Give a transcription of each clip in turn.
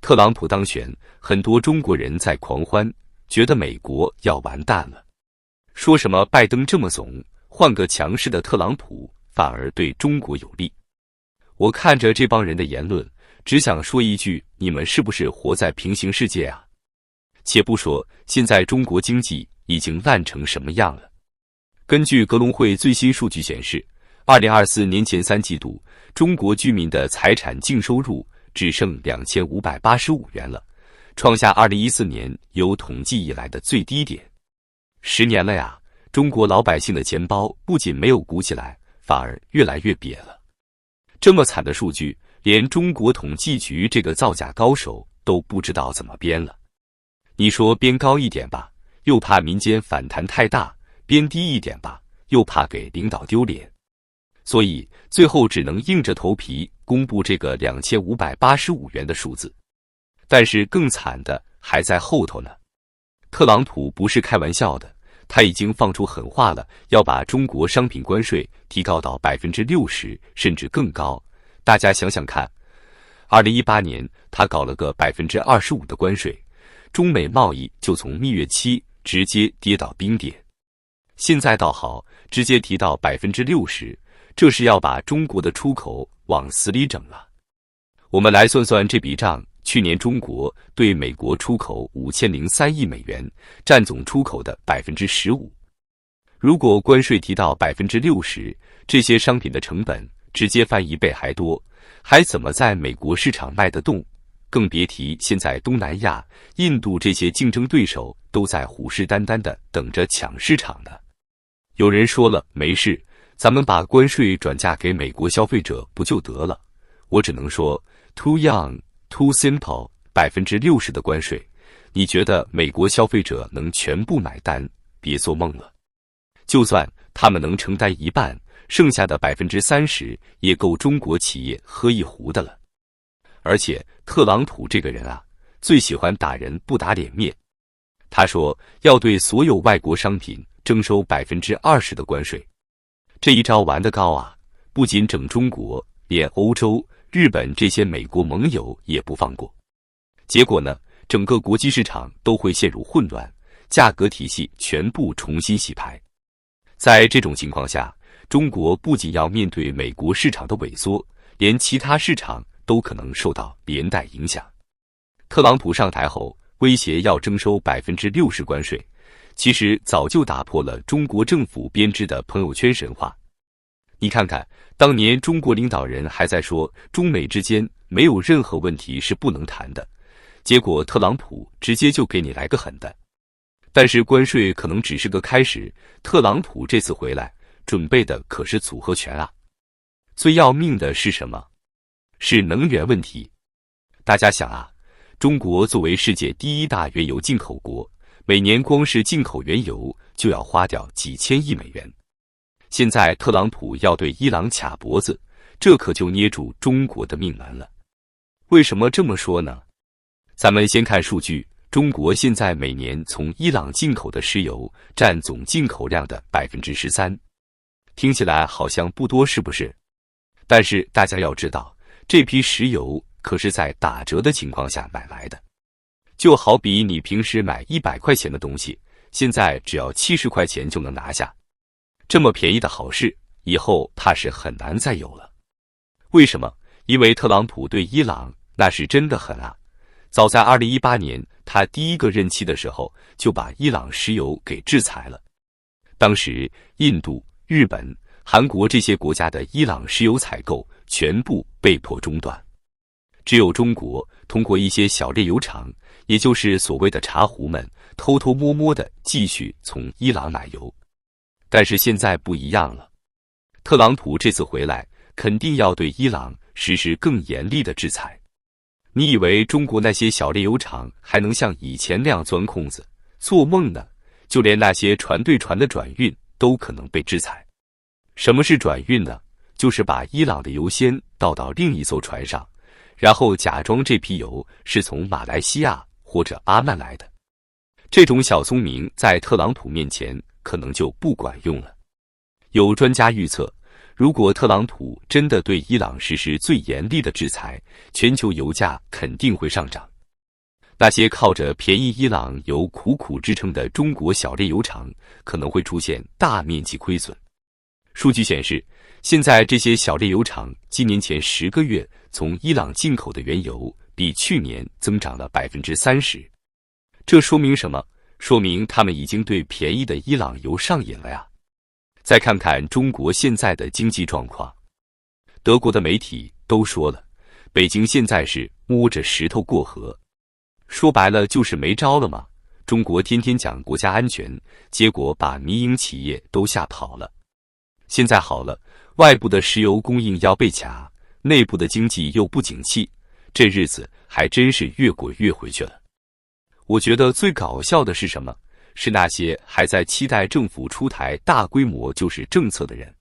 特朗普当选，很多中国人在狂欢，觉得美国要完蛋了。说什么拜登这么怂，换个强势的特朗普反而对中国有利。我看着这帮人的言论，只想说一句：你们是不是活在平行世界啊？且不说现在中国经济已经烂成什么样了。根据格隆会最新数据显示，2024年前3季度，中国居民的财产净收入只剩2585元了，创下2014年有统计以来的最低点。10年了呀，中国老百姓的钱包不仅没有鼓起来，反而越来越瘪了。这么惨的数据，连中国统计局这个造假高手都不知道怎么编了。你说编高一点吧，又怕民间反弹太大；编低一点吧，又怕给领导丢脸。所以最后只能硬着头皮公布这个2585元的数字。但是更惨的还在后头呢。特朗普不是开玩笑的，他已经放出狠话了，要把中国商品关税提高到 60%， 甚至更高。大家想想看，2018年他搞了个 25% 的关税，中美贸易就从蜜月期直接跌到冰点。现在倒好，直接提到 60%， 这是要把中国的出口往死里整了。我们来算算这笔账，去年中国对美国出口5003亿美元，占总出口的 15%。如果关税提到 60%， 这些商品的成本直接翻1倍还多，还怎么在美国市场卖得动？更别提现在东南亚、印度这些竞争对手都在虎视眈眈地等着抢市场呢。有人说了，没事，咱们把关税转嫁给美国消费者不就得了？我只能说 too young too simple。 60% 的关税，你觉得美国消费者能全部买单？别做梦了。就算他们能承担一半，剩下的 30% 也够中国企业喝一壶的了。而且特朗普这个人啊，最喜欢打人不打脸面。他说要对所有外国商品征收 20% 的关税。这一招玩得高啊，不仅整中国，连欧洲、日本这些美国盟友也不放过。结果呢，整个国际市场都会陷入混乱，价格体系全部重新洗牌。在这种情况下，中国不仅要面对美国市场的萎缩，连其他市场都可能受到连带影响。特朗普上台后威胁要征收 60% 关税，其实早就打破了中国政府编织的朋友圈神话。你看看，当年中国领导人还在说中美之间没有任何问题是不能谈的，结果特朗普直接就给你来个狠的。但是关税可能只是个开始，特朗普这次回来准备的可是组合拳啊。最要命的是什么？是能源问题。大家想啊，中国作为世界第1大原油进口国，每年光是进口原油就要花掉几千亿美元。现在特朗普要对伊朗卡脖子，这可就捏住中国的命门了。为什么这么说呢？咱们先看数据，中国现在每年从伊朗进口的石油占总进口量的 13%， 听起来好像不多是不是？但是大家要知道，这批石油可是在打折的情况下买来的。就好比你平时买100块钱的东西，现在只要70块钱就能拿下。这么便宜的好事，以后怕是很难再有了。为什么？因为特朗普对伊朗那是真的狠啊。早在2018年他第一个任期的时候，就把伊朗石油给制裁了。当时印度、日本、韩国这些国家的伊朗石油采购全部被迫中断，只有中国通过一些小炼油厂，也就是所谓的茶壶们，偷偷摸摸的继续从伊朗买油。但是现在不一样了，特朗普这次回来肯定要对伊朗实施更严厉的制裁。你以为中国那些小炼油厂还能像以前那样钻空子？做梦呢！就连那些船对船的转运都可能被制裁。什么是转运呢？就是把伊朗的油先倒到另一艘船上，然后假装这批油是从马来西亚或者阿曼来的。这种小聪明在特朗普面前可能就不管用了。有专家预测，如果特朗普真的对伊朗实施最严厉的制裁，全球油价肯定会上涨。那些靠着便宜伊朗油苦苦支撑的中国小炼油厂可能会出现大面积亏损。数据显示，现在这些小炼油厂今年前10个月从伊朗进口的原油比去年增长了30%。这说明什么？说明他们已经对便宜的伊朗油上瘾了呀。再看看中国现在的经济状况，德国的媒体都说了，北京现在是摸着石头过河。说白了就是没招了嘛。中国天天讲国家安全，结果把民营企业都吓跑了。现在好了，外部的石油供应要被卡，内部的经济又不景气，这日子还真是越过越回去了。我觉得最搞笑的是什么？是那些还在期待政府出台大规模救市政策的人。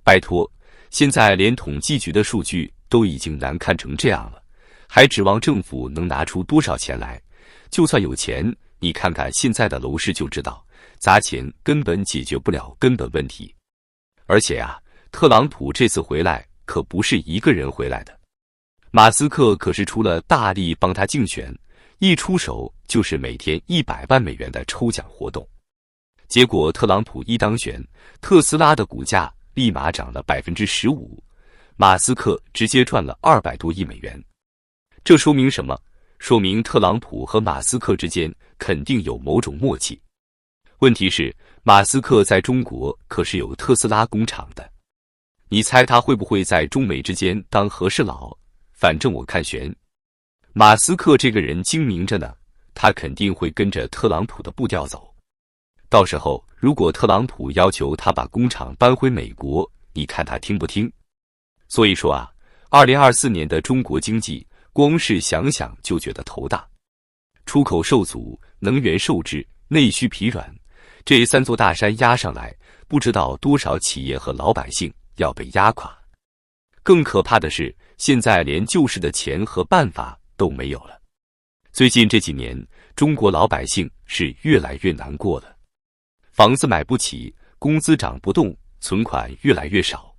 拜托，现在连统计局的数据都已经难看成这样了，还指望政府能拿出多少钱来？就算有钱，你看看现在的楼市就知道，砸钱根本解决不了根本问题。而且啊，特朗普这次回来可不是一个人回来的，马斯克可是出了大力帮他竞选，一出手就是每天100万美元的抽奖活动。结果特朗普一当选，特斯拉的股价立马涨了15%，马斯克直接赚了200多亿美元。这说明什么？说明特朗普和马斯克之间肯定有某种默契。问题是，马斯克在中国可是有特斯拉工厂的，你猜他会不会在中美之间当和事佬？反正我看悬。马斯克这个人精明着呢，他肯定会跟着特朗普的步调走。到时候如果特朗普要求他把工厂搬回美国，你看他听不听？所以说啊，2024年的中国经济光是想想就觉得头大。出口受阻，能源受制，内需疲软，这3座大山压上来，不知道多少企业和老百姓要被压垮。更可怕的是，现在连救市的钱和办法都没有了。最近这几年，中国老百姓是越来越难过了，房子买不起，工资涨不动，存款越来越少。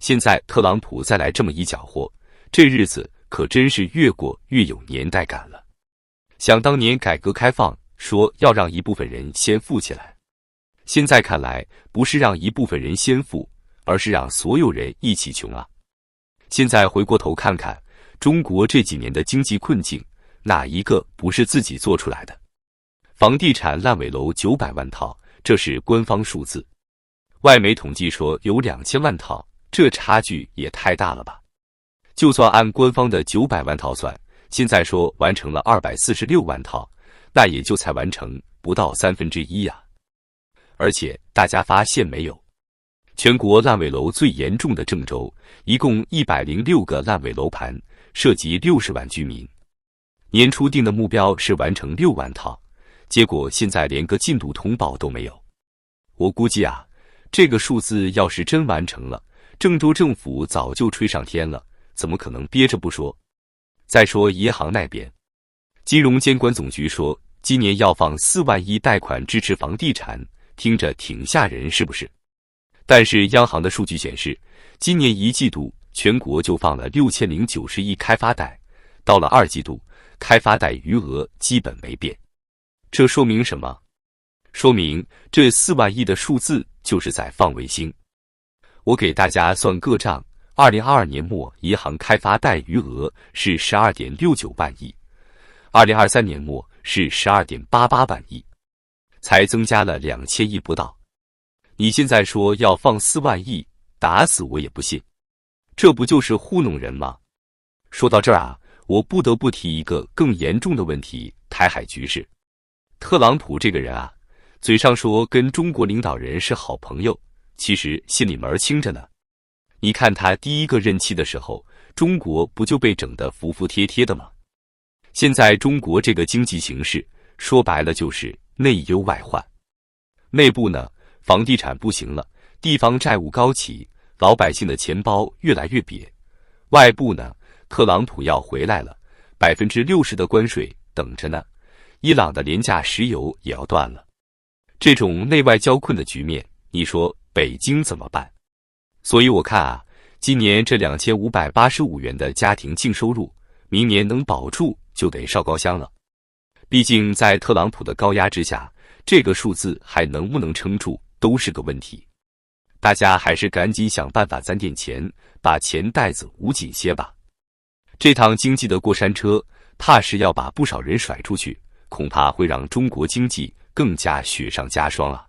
现在特朗普再来这么一搅和，这日子可真是越过越有年代感了。想当年改革开放说要让一部分人先富起来，现在看来不是让一部分人先富，而是让所有人一起穷啊。现在回过头看看中国这几年的经济困境，哪一个不是自己做出来的？房地产烂尾楼900万套，这是官方数字，外媒统计说有2000万套，这差距也太大了吧。就算按官方的900万套算，现在说完成了246万套，那也就才完成不到1/3呀。而且大家发现没有，全国烂尾楼最严重的郑州，一共106个烂尾楼盘，涉及60万居民。年初定的目标是完成6万套，结果现在连个进度通报都没有。我估计啊，这个数字要是真完成了，郑州政府早就吹上天了，怎么可能憋着不说？再说银行那边，金融监管总局说今年要放4万亿贷款支持房地产，听着挺吓人是不是？但是央行的数据显示，今年1季度全国就放了6090亿开发贷，到了2季度，开发贷余额基本没变。这说明什么？说明这4万亿的数字就是在放卫星。我给大家算个账，2022年末银行开发贷余额是12.69万亿，2023年末是12.88万亿，才增加了2000亿不到。你现在说要放4万亿，打死我也不信，这不就是糊弄人吗？说到这儿啊，我不得不提一个更严重的问题，台海局势。特朗普这个人啊，嘴上说跟中国领导人是好朋友，其实心里门儿清着呢。你看他第一个任期的时候，中国不就被整得服服帖帖的吗？现在中国这个经济形势，说白了就是内忧外患。内部呢，房地产不行了，地方债务高企，老百姓的钱包越来越瘪。外部呢，特朗普要回来了，60%的关税等着呢。伊朗的廉价石油也要断了。这种内外交困的局面，你说北京怎么办？所以我看啊，今年这2585元的家庭净收入，明年能保住就得烧高香了。毕竟在特朗普的高压之下，这个数字还能不能撑住都是个问题。大家还是赶紧想办法攒点钱，把钱袋子捂紧些吧。这趟经济的过山车，踏实要把不少人甩出去，恐怕会让中国经济更加雪上加霜啊。